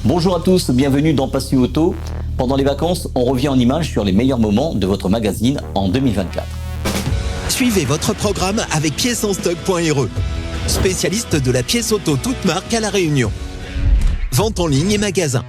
Bonjour à tous, bienvenue dans Passion Auto. Pendant les vacances, on revient en images sur les meilleurs moments de votre magazine en 2024. Suivez votre programme avec piècesenstock.re, spécialiste de la pièce auto toute marque à La Réunion. Vente en ligne et magasin.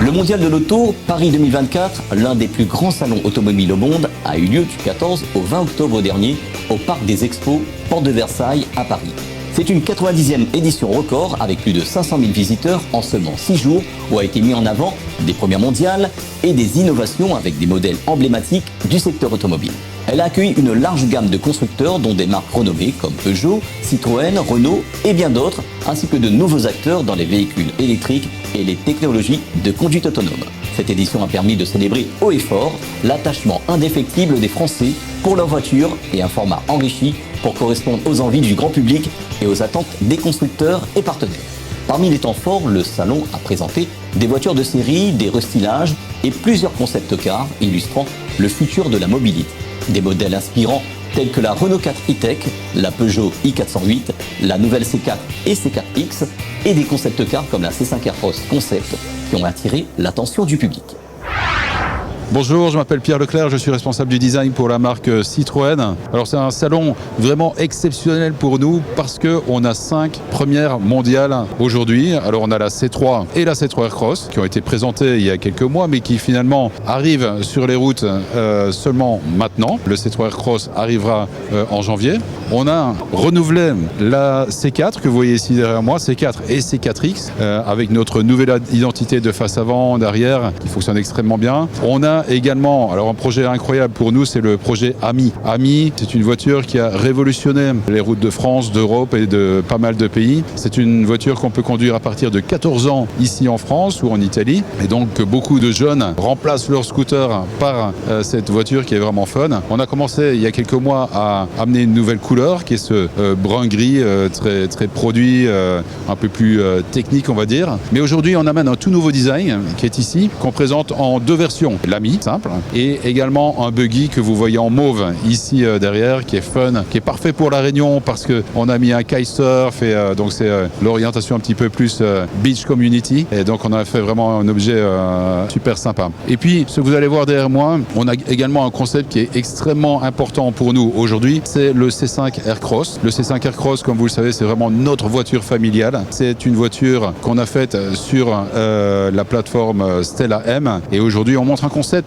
Le Mondial de l'Auto, Paris 2024, l'un des plus grands salons automobiles au monde, a eu lieu du 14 au 20 octobre dernier au Parc des Expos, Porte de Versailles à Paris. C'est une 90e édition record avec plus de 500 000 visiteurs en seulement 6 jours où a été mis en avant des premières mondiales et des innovations avec des modèles emblématiques du secteur automobile. Elle a accueilli une large gamme de constructeurs dont des marques renommées comme Peugeot, Citroën, Renault et bien d'autres, ainsi que de nouveaux acteurs dans les véhicules électriques et les technologies de conduite autonome. Cette édition a permis de célébrer haut et fort l'attachement indéfectible des Français pour leur voiture et un format enrichi pour correspondre aux envies du grand public et aux attentes des constructeurs et partenaires. Parmi les temps forts, le salon a présenté des voitures de série, des restylages et plusieurs concept cars illustrant le futur de la mobilité. Des modèles inspirants tels que la Renault 4 e-Tech, la Peugeot i408, la nouvelle C4 et C4X et des concept cars comme la C5 Aircross Concept qui ont attiré l'attention du public. Bonjour, je m'appelle Pierre Leclerc, je suis responsable du design pour la marque Citroën. Alors c'est un salon vraiment exceptionnel pour nous parce qu'on a 5 premières mondiales aujourd'hui. Alors on a la C3 et la C3 Aircross qui ont été présentées il y a quelques mois mais qui finalement arrivent sur les routes seulement maintenant. Le C3 Aircross arrivera en janvier. On a renouvelé la C4 que vous voyez ici derrière moi, C4 et C4X avec notre nouvelle identité de face avant, d'arrière qui fonctionne extrêmement bien. On a également, alors un projet incroyable pour nous, c'est le projet AMI. AMI, c'est une voiture qui a révolutionné les routes de France, d'Europe et de pas mal de pays. C'est une voiture qu'on peut conduire à partir de 14 ans ici en France ou en Italie. Et donc beaucoup de jeunes remplacent leur scooter par cette voiture qui est vraiment fun. On a commencé il y a quelques mois à amener une nouvelle couleur qui est ce brun-gris très produit, un peu plus technique on va dire. Mais aujourd'hui on amène un tout nouveau design qui est ici, qu'on présente en 2 versions. L'AMI, simple, et également un buggy que vous voyez en mauve ici derrière, qui est fun, qui est parfait pour la Réunion parce qu'on a mis un kitesurf et donc c'est l'orientation un petit peu plus beach community et donc on a fait vraiment un objet super sympa. Et puis ce que vous allez voir derrière moi, on a également un concept qui est extrêmement important pour nous aujourd'hui, c'est le C5 Aircross. Le C5 Aircross, comme vous le savez, c'est vraiment notre voiture familiale. C'est une voiture qu'on a faite sur la plateforme Stella M et aujourd'hui on montre un concept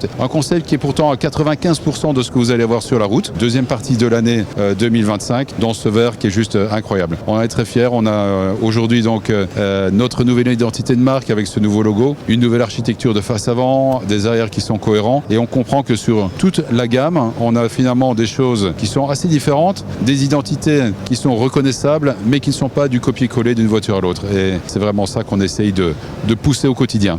qui est pourtant à 95% de ce que vous allez voir sur la route. Deuxième partie de l'année 2025 dans ce vert qui est juste incroyable. On est très fiers. On a aujourd'hui donc notre nouvelle identité de marque avec ce nouveau logo, une nouvelle architecture de face avant, des arrières qui sont cohérents et on comprend que sur toute la gamme, on a finalement des choses qui sont assez différentes, des identités qui sont reconnaissables mais qui ne sont pas du copier-coller d'une voiture à l'autre. Et c'est vraiment ça qu'on essaye de pousser au quotidien.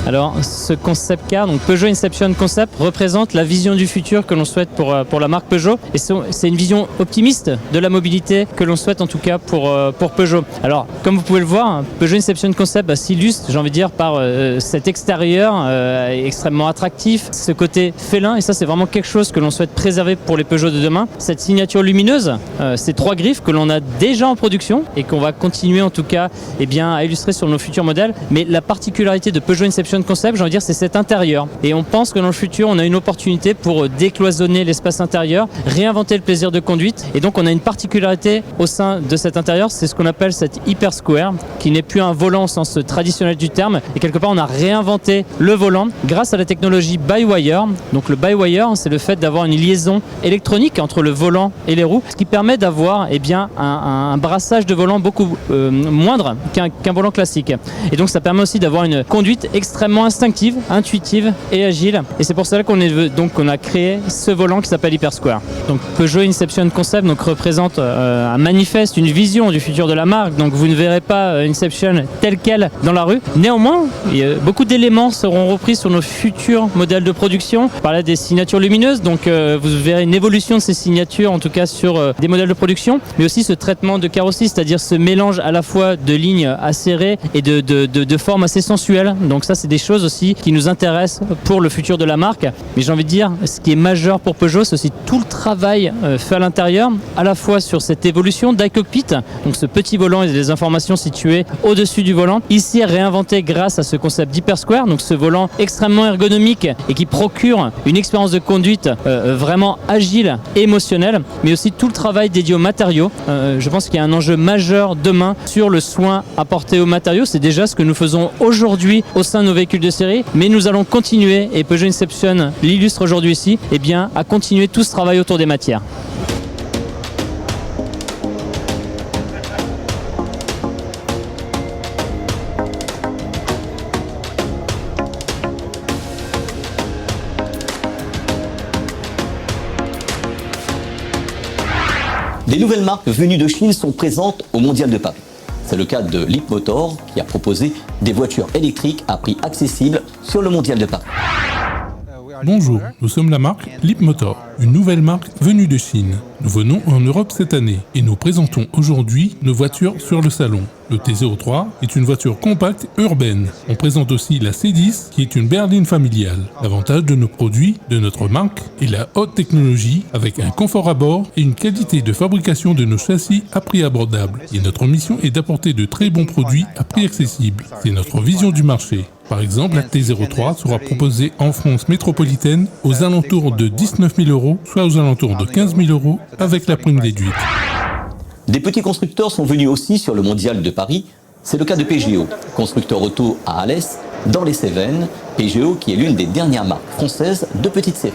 Alors, ce concept car, donc Peugeot Inception Concept, représente la vision du futur que l'on souhaite pour la marque Peugeot. Et c'est une vision optimiste de la mobilité que l'on souhaite en tout cas pour Peugeot. Alors, comme vous pouvez le voir, Peugeot Inception Concept s'illustre, j'ai envie de dire, par cet extérieur extrêmement attractif, ce côté félin. Et ça, c'est vraiment quelque chose que l'on souhaite préserver pour les Peugeot de demain. Cette signature lumineuse, ces 3 griffes que l'on a déjà en production et qu'on va continuer en tout cas à illustrer sur nos futurs modèles. Mais la particularité de Peugeot Inception Concept, j'ai envie de dire, c'est cet intérieur. Et on pense que dans le futur, on a une opportunité pour décloisonner l'espace intérieur, réinventer le plaisir de conduite. Et donc, on a une particularité au sein de cet intérieur, c'est ce qu'on appelle cette Hyper Square, qui n'est plus un volant au sens traditionnel du terme. Et quelque part, on a réinventé le volant grâce à la technologie by-wire. Donc, le by-wire, c'est le fait d'avoir une liaison électronique entre le volant et les roues, ce qui permet d'avoir un brassage de volant beaucoup moindre qu'un volant classique. Et donc, ça permet aussi d'avoir une conduite extrêmement extrêmement instinctive, intuitive et agile. Et c'est pour cela qu'on a créé ce volant qui s'appelle HyperSquare. Donc Peugeot Inception Concept représente un manifeste, une vision du futur de la marque. Donc vous ne verrez pas Inception telle quelle dans la rue. Néanmoins, beaucoup d'éléments seront repris sur nos futurs modèles de production. Je parlais des signatures lumineuses, donc vous verrez une évolution de ces signatures, en tout cas sur des modèles de production, mais aussi ce traitement de carrosserie, c'est-à-dire ce mélange à la fois de lignes acérées et de formes assez sensuelles. Donc ça, c'est des choses aussi qui nous intéressent pour le futur de la marque. Mais j'ai envie de dire, ce qui est majeur pour Peugeot, c'est aussi tout le travail fait à l'intérieur, à la fois sur cette évolution d'iCockpit, donc ce petit volant et des informations situées au-dessus du volant, ici réinventé grâce à ce concept d'HyperSquare, donc ce volant extrêmement ergonomique et qui procure une expérience de conduite vraiment agile et émotionnelle, mais aussi tout le travail dédié aux matériaux. Je pense qu'il y a un enjeu majeur demain sur le soin apporté aux matériaux. C'est déjà ce que nous faisons aujourd'hui au sein de nos véhicules de série, mais nous allons continuer, et Peugeot Inception l'illustre aujourd'hui ici, à continuer tout ce travail autour des matières. Des nouvelles marques venues de Chine sont présentes au Mondial de Paris. C'est le cas de Leapmotor qui a proposé des voitures électriques à prix accessible sur le Mondial de Paris. Bonjour, nous sommes la marque Leapmotor, une nouvelle marque venue de Chine. Nous venons en Europe cette année et nous présentons aujourd'hui nos voitures sur le salon. Le T03 est une voiture compacte urbaine. On présente aussi la C10 qui est une berline familiale. L'avantage de nos produits, de notre marque, est la haute technologie avec un confort à bord et une qualité de fabrication de nos châssis à prix abordable. Et notre mission est d'apporter de très bons produits à prix accessible. C'est notre vision du marché. Par exemple, la T03 sera proposée en France métropolitaine aux alentours de 19 000 €, soit aux alentours de 15 000 € avec la prime déduite. Des petits constructeurs sont venus aussi sur le Mondial de Paris. C'est le cas de PGO, constructeur auto à Alès, dans les Cévennes. PGO qui est l'une des dernières marques françaises de petite série.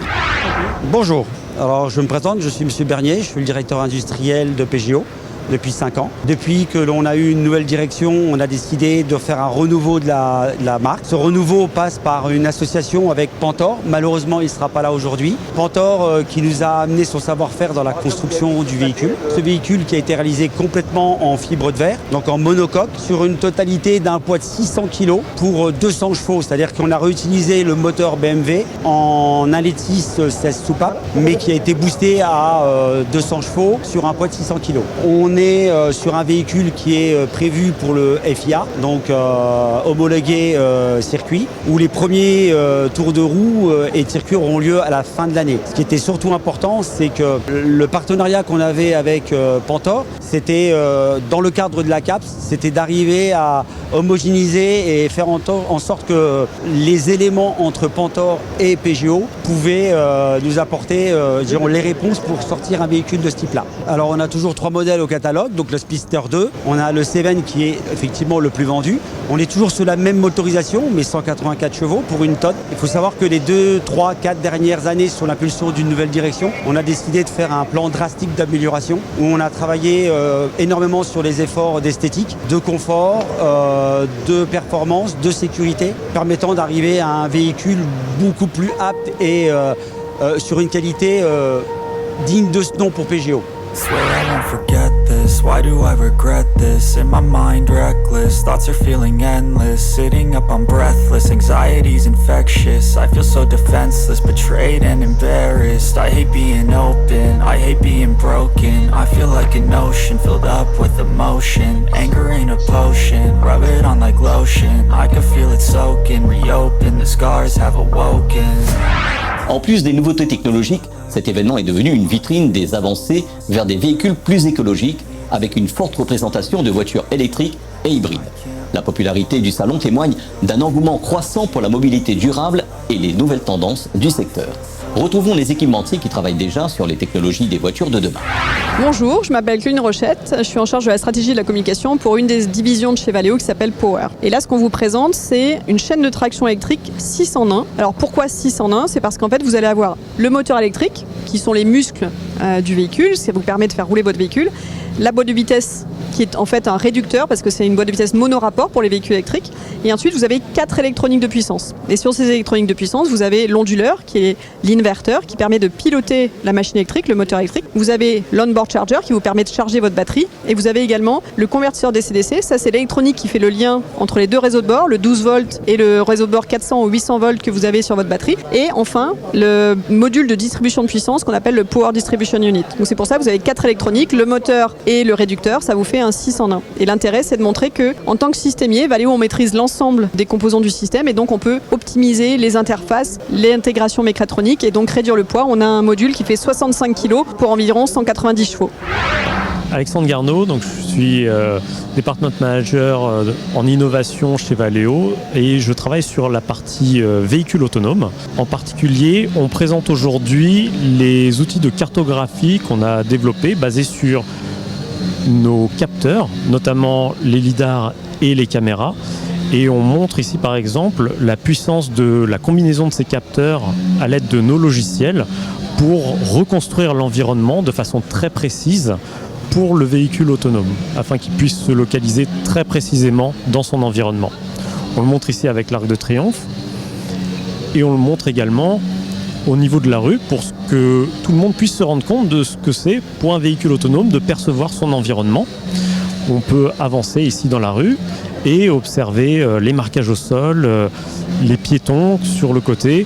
Bonjour, alors je me présente, je suis M. Bernier, je suis le directeur industriel de PGO depuis 5 ans. Depuis que l'on a eu une nouvelle direction, on a décidé de faire un renouveau de la marque. Ce renouveau passe par une association avec Pantor. Malheureusement, il ne sera pas là aujourd'hui. Pantor qui nous a amené son savoir-faire dans la construction du véhicule. Ce véhicule qui a été réalisé complètement en fibre de verre, donc en monocoque, sur une totalité d'un poids de 600 kg pour 200 chevaux. C'est-à-dire qu'on a réutilisé le moteur BMW en 1,6 litre 16 soupapes, mais qui a été boosté à 200 chevaux sur un poids de 600 kg. On est sur un véhicule qui est prévu pour le FIA, donc homologué circuit, où les premiers tours de roue et de circuit auront lieu à la fin de l'année. Ce qui était surtout important, c'est que le partenariat qu'on avait avec Pantor, c'était dans le cadre de la CAPS, c'était d'arriver à homogénéiser et faire en sorte que les éléments entre Pantor et PGO pouvaient nous apporter les réponses pour sortir un véhicule de ce type-là. Alors on a toujours 3 modèles au catalogue, donc le Speedster 2, on a le C20 qui est effectivement le plus vendu. On est toujours sur la même motorisation, mais 184 chevaux pour une tonne. Il faut savoir que les 2, 3, 4 dernières années, sous l'impulsion d'une nouvelle direction, on a décidé de faire un plan drastique d'amélioration où on a travaillé énormément sur les efforts d'esthétique, de confort, de performance, de sécurité, permettant d'arriver à un véhicule beaucoup plus apte et sur une qualité digne de ce nom pour PGO. Swear I won't forget this, why do I regret this? In my mind reckless, thoughts are feeling endless. Sitting up I'm breathless, anxiety's infectious. I feel so defenseless, betrayed and embarrassed. I hate being open, I hate being broken. I feel like an ocean filled up with emotion. Anger ain't a potion, rub it on like lotion. I can feel it soaking, reopen, the scars have awoken. En plus des nouveautés technologiques, cet événement est devenu une vitrine des avancées vers des véhicules plus écologiques avec une forte représentation de voitures électriques et hybrides. La popularité du salon témoigne d'un engouement croissant pour la mobilité durable et les nouvelles tendances du secteur. Retrouvons les équipementiers qui travaillent déjà sur les technologies des voitures de demain. Bonjour, je m'appelle Claudine Rochette, je suis en charge de la stratégie de la communication pour une des divisions de chez Valeo qui s'appelle Power. Et là, ce qu'on vous présente, c'est une chaîne de traction électrique 6 en 1. Alors pourquoi 6 en 1 ? C'est parce qu'en fait, vous allez avoir le moteur électrique, qui sont les muscles du véhicule, ça vous permet de faire rouler votre véhicule, la boîte de vitesse qui est en fait un réducteur parce que c'est une boîte de vitesse monorapport pour les véhicules électriques. Et ensuite, vous avez 4 électroniques de puissance. Et sur ces électroniques de puissance, vous avez l'onduleur qui est l'inverteur qui permet de piloter la machine électrique, le moteur électrique. Vous avez l'onboard charger qui vous permet de charger votre batterie. Et vous avez également le convertisseur DC-DC. Ça, c'est l'électronique qui fait le lien entre les deux réseaux de bord, le 12 volts et le réseau de bord 400 ou 800 volts que vous avez sur votre batterie. Et enfin, le module de distribution de puissance qu'on appelle le Power Distribution Unit. Donc c'est pour ça que vous avez 4 électroniques, le moteur et le réducteur. Ça vous fait un 6 en 1. Et l'intérêt, c'est de montrer que, en tant que systémier, Valeo, on maîtrise l'ensemble des composants du système et donc on peut optimiser les interfaces, l'intégration mécatronique et donc réduire le poids. On a un module qui fait 65 kg pour environ 190 chevaux. Alexandre Garneau, donc je suis Department Manager en innovation chez Valeo et je travaille sur la partie véhicule autonome. En particulier, on présente aujourd'hui les outils de cartographie qu'on a développés basés sur nos capteurs, notamment les lidars et les caméras. Et on montre ici par exemple la puissance de la combinaison de ces capteurs à l'aide de nos logiciels pour reconstruire l'environnement de façon très précise pour le véhicule autonome, afin qu'il puisse se localiser très précisément dans son environnement. On le montre ici avec l'Arc de Triomphe et on le montre également au niveau de la rue pour que tout le monde puisse se rendre compte de ce que c'est pour un véhicule autonome de percevoir son environnement. On peut avancer ici dans la rue et observer les marquages au sol, les piétons sur le côté,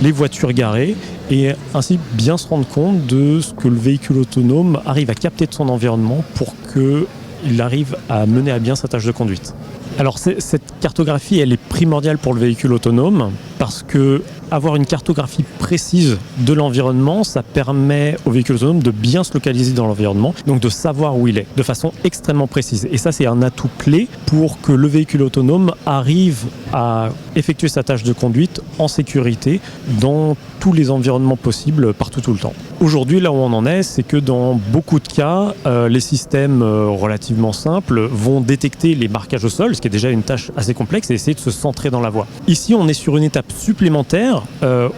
les voitures garées et ainsi bien se rendre compte de ce que le véhicule autonome arrive à capter de son environnement pour qu'il arrive à mener à bien sa tâche de conduite. Alors cette cartographie, elle est primordiale pour le véhicule autonome parce que avoir une cartographie précise de l'environnement, ça permet au véhicule autonome de bien se localiser dans l'environnement, donc de savoir où il est, de façon extrêmement précise. Et ça, c'est un atout clé pour que le véhicule autonome arrive à effectuer sa tâche de conduite en sécurité dans tous les environnements possibles, partout, tout le temps. Aujourd'hui, là où on en est, c'est que dans beaucoup de cas, les systèmes relativement simples vont détecter les marquages au sol, ce qui est déjà une tâche assez complexe, et essayer de se centrer dans la voie. Ici, on est sur une étape supplémentaire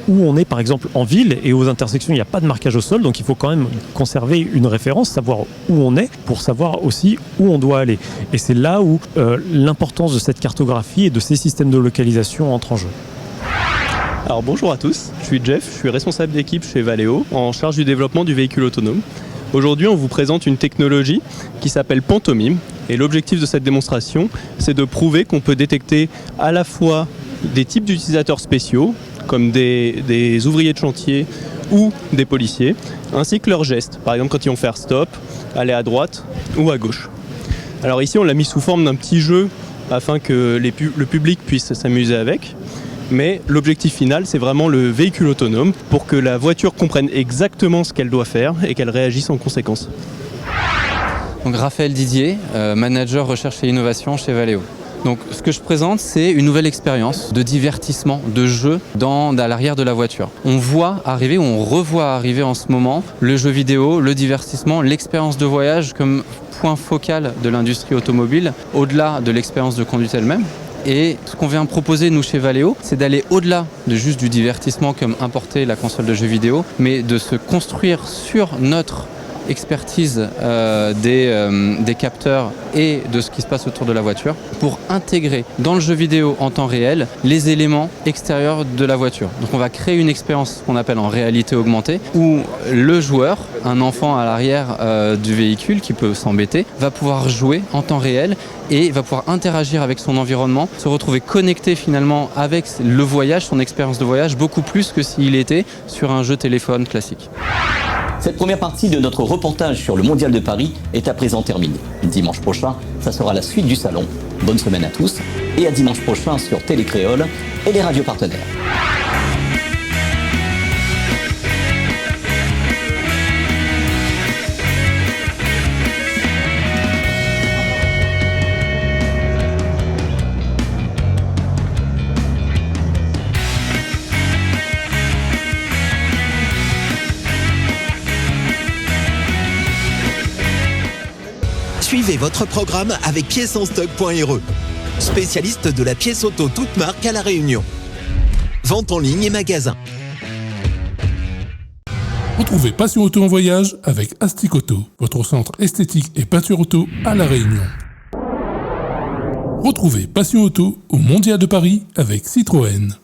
où on est par exemple en ville et aux intersections il n'y a pas de marquage au sol, donc il faut quand même conserver une référence, savoir où on est pour savoir aussi où on doit aller. Et c'est là où l'importance de cette cartographie et de ces systèmes de localisation entre en jeu. Alors bonjour à tous, je suis Jeff, je suis responsable d'équipe chez Valeo en charge du développement du véhicule autonome. Aujourd'hui, on vous présente une technologie qui s'appelle Pantomime et l'objectif de cette démonstration, c'est de prouver qu'on peut détecter à la fois des types d'utilisateurs spéciaux comme des ouvriers de chantier ou des policiers, ainsi que leurs gestes, par exemple quand ils vont faire stop, aller à droite ou à gauche. Alors ici on l'a mis sous forme d'un petit jeu afin que le public puisse s'amuser avec, mais l'objectif final c'est vraiment le véhicule autonome pour que la voiture comprenne exactement ce qu'elle doit faire et qu'elle réagisse en conséquence. Donc Raphaël Didier, manager recherche et innovation chez Valeo. Donc ce que je présente, c'est une nouvelle expérience de divertissement, de jeu à l'arrière de la voiture. On voit arriver, ou on revoit arriver en ce moment le jeu vidéo, le divertissement, l'expérience de voyage comme point focal de l'industrie automobile, au-delà de l'expérience de conduite elle-même. Et ce qu'on vient proposer, nous, chez Valeo, c'est d'aller au-delà de juste du divertissement comme importer la console de jeux vidéo, mais de se construire sur notre expertise des capteurs et de ce qui se passe autour de la voiture pour intégrer dans le jeu vidéo en temps réel les éléments extérieurs de la voiture. Donc on va créer une expérience qu'on appelle en réalité augmentée où le joueur, un enfant à l'arrière du véhicule qui peut s'embêter, va pouvoir jouer en temps réel et va pouvoir interagir avec son environnement, se retrouver connecté finalement avec le voyage, son expérience de voyage, beaucoup plus que s'il était sur un jeu téléphone classique. Cette première partie de notre reportage sur le Mondial de Paris est à présent terminée. Dimanche prochain, ça sera la suite du salon. Bonne semaine à tous et à dimanche prochain sur Télé Créole et les radios partenaires. Suivez votre programme avec piècesenstock.re, spécialiste de la pièce auto toute marque à La Réunion. Vente en ligne et magasin. Retrouvez Passion Auto en voyage avec Astic Auto, votre centre esthétique et peinture auto à La Réunion. Retrouvez Passion Auto au Mondial de Paris avec Citroën.